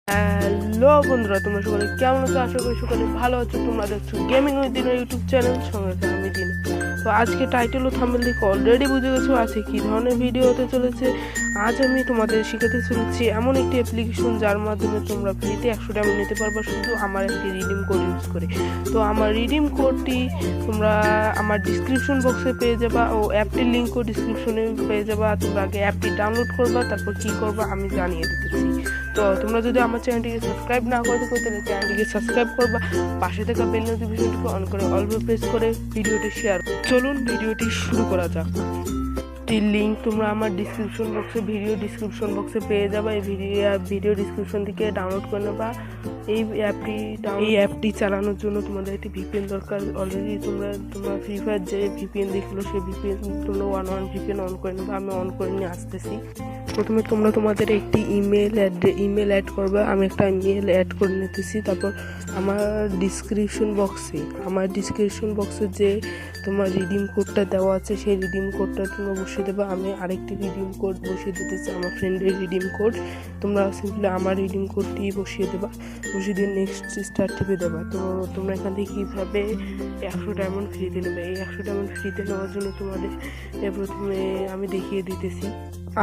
Hello বন্ধুরা, তোমরা সকলে কেমন আছো? আশা করি সকলে ভালো আছো। তোমরা দেখছো গেমিং উইথ দিনের ইউটিউব চ্যানেল, সঙ্গে আমি দিন। তো আজকে টাইটেল ও থাম্বনেল দেখে অলরেডি বুঝে গেছো আজকে কী ধরনের ভিডিও হতে চলেছে। আজ আমি তোমাদের শেখাতে চলেছি এমন একটি অ্যাপ্লিকেশন যার মাধ্যমে তোমরা ফ্রিতে 100 ডায়মন্ড নিতে পারবে শুধু আমার একটি রিডিম কোড ইউজ করে। তো আমার রিডিম কোডটি তোমরা আমার ডিসক্রিপশন বক্সে পেয়ে যাবা ও অ্যাপটির লিঙ্কও ডিসক্রিপশনে পেয়ে যাবা। তোমরা আগে অ্যাপটি ডাউনলোড করবা, তারপর কী করবা আমি জানিয়ে দিতেছি। তো তোমরা যদি আমার চ্যানেলটিকে সাবস্ক্রাইব না করে থাকো তাহলে চ্যানেলটিকে সাবস্ক্রাইব করবা, পাশে থাকা বেল নোটিফিকেশনটিকে অন করে অল প্রেস করে ভিডিওটি শেয়ার। চলুন ভিডিওটি শুরু করা যাক। এর লিঙ্ক তোমরা আমার ভিডিও ডিসক্রিপশন বক্সে পেয়ে যাবে। এই ভিডিও ডিসক্রিপশন থেকে ডাউনলোড করে নেবা। এই অ্যাপটি চালানোর জন্য তোমাদের একটি ভিপিএন দরকার। অলরেডি তোমরা ফ্রি ফায়ার যে ভিপিএন দেখলো সেই ভিপিএন তোমরা 1 ভিপিএন অন করে নেবা। আমি অন করে নিয়ে আসতেছি। প্রথমে তোমরা তোমাদের একটি ইমেল অ্যাড করবে। আমি একটা ইমেল অ্যাড করে নিতেছি। তারপর আমার ডিসক্রিপশন বক্সে যে তোমার রিডিম কোডটা দেওয়া আছে সেই রিডিম কোডটা তোমরা বসিয়ে দেবে। আমি আরেকটি রিডিম কোড বসিয়ে দিতেছি, আমার ফ্রেন্ডের রিডিম কোড। তোমরা সিম্পলি আমার রিডিম কোডটি বসিয়ে দেবা, বসিয়ে দিয়ে নেক্সট স্টার্ট টিপে দেবা। তো তোমরা এখান থেকে কীভাবে 100 ডায়মন্ড ফ্রিতে নেবে। এই 100 ডায়মন্ড ফ্রিতে নেওয়ার জন্য তোমাদের প্রথমে আমি দেখিয়ে দিতেছি।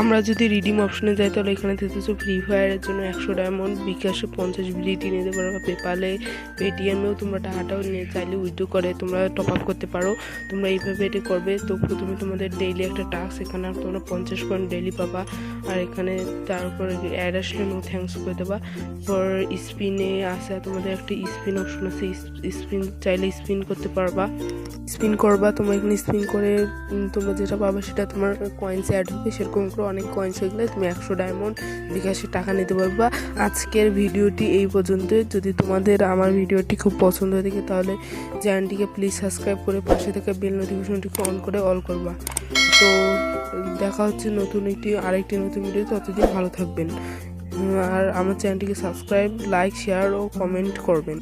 আমরা যদি রিডিম অপশনে যাই তাহলে এখানে দেখতেছো ফ্রি ফায়ারের জন্য 100 ডায়মন্ড, বিকাশে 50 বিলিটি নিতে পারো, পেপালে পেটিএমেও তোমরা টাকাটাও নিয়ে চাইলে উইথড্র করে তোমরা টপ আপ করতে পারো। তোমরা এইভাবে এটা করবে। তো প্রথমে তোমাদের ডেইলি একটা টাস্ক, এখানে তোমরা 50 পয়েন্ট ডেইলি পাবা। আর এখানে তারপরে অ্যাড আসলে নো থ্যাঙ্কস করে দেবা। পর স্পিনে আসে তোমাদের একটা স্পিন অপশন আছে, স্পিন চাইলে স্পিন করতে পারবা, স্পিন করবা। তোমরা এখানে স্পিন করে তোমরা যেটা পাবে সেটা তোমার কয়েন্সে অ্যাড হবে। সেরকম করে অনেক কয়েন্স হয়ে গেলে তুমি 100 ডায়মন্ড বিকাশে টাকা নিতে পারবা। আজকের ভিডিওটি এই পর্যন্ত। যদি তোমাদের আমার ভিডিওটি খুব পছন্দ হয়ে থাকে তাহলে চ্যানেলটিকে প্লিজ সাবস্ক্রাইব করে পাশে থাকা বেল নোটিফিকেশনটিকে অন করে অল করবা। তো দেখা হচ্ছে আরেকটি নতুন ভিডিও। ততদিন ভালো থাকবেন আর আমার চ্যানেলটিকে সাবস্ক্রাইব, লাইক, শেয়ার ও কমেন্ট করবেন।